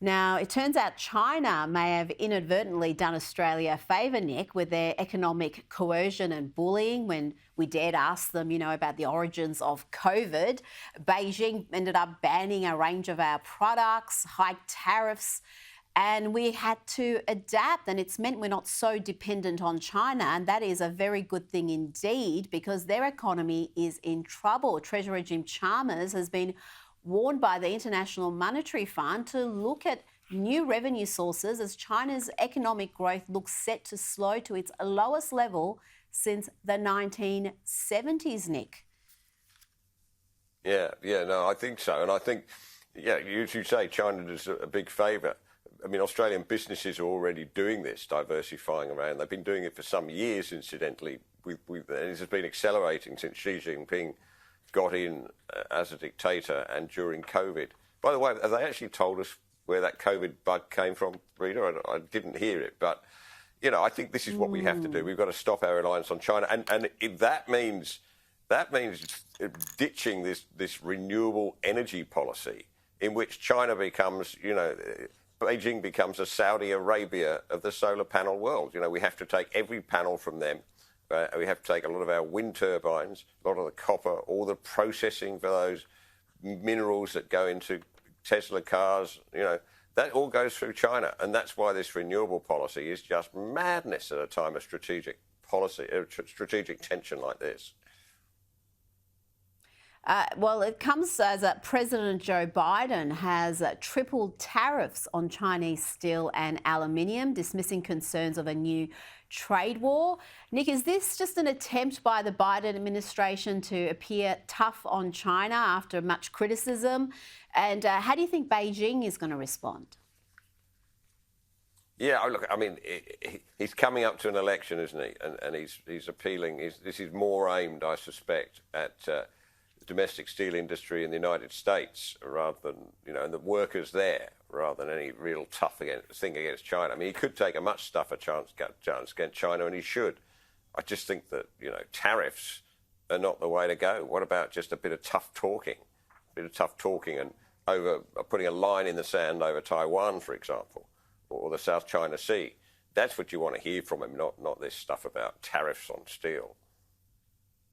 Now, it turns out China may have inadvertently done Australia a favour, Nick, with their economic coercion and bullying when we dared ask them, about the origins of COVID. Beijing ended up banning a range of our products, hiked tariffs, and we had to adapt, and it's meant we're not so dependent on China, and that is a very good thing indeed because their economy is in trouble. Treasurer Jim Chalmers has been warned by the International Monetary Fund to look at new revenue sources as China's economic growth looks set to slow to its lowest level since the 1970s, Nick. Yeah, no, I think so. And I think, as you say, China does a big favour. I mean, Australian businesses are already doing this, diversifying around. They've been doing it for some years, incidentally. This has been accelerating since Xi Jinping got in as a dictator and during COVID. By the way, have they actually told us where that COVID bug came from, Rita? I didn't hear it. But, I think this is what we have to do. We've got to stop our reliance on China. And if that means ditching this renewable energy policy in which China becomes, Beijing becomes a Saudi Arabia of the solar panel world. We have to take every panel from them. We have to take a lot of our wind turbines, a lot of the copper, all the processing for those minerals that go into Tesla cars. That all goes through China. And that's why this renewable policy is just madness at a time of strategic tension like this. Well, it comes as President Joe Biden has tripled tariffs on Chinese steel and aluminium, dismissing concerns of a new trade war. Nick, is this just an attempt by the Biden administration to appear tough on China after much criticism? And how do you think Beijing is going to respond? Yeah, look, I mean, he's coming up to an election, isn't he? And he's appealing. This is more aimed, I suspect, at domestic steel industry in the United States rather than, and the workers there rather than any real tough thing against China. I mean, he could take a much tougher chance against China, and he should. I just think that, tariffs are not the way to go. What about just a bit of tough talking? And over putting a line in the sand over Taiwan, for example, or the South China Sea. That's what you want to hear from him, not this stuff about tariffs on steel.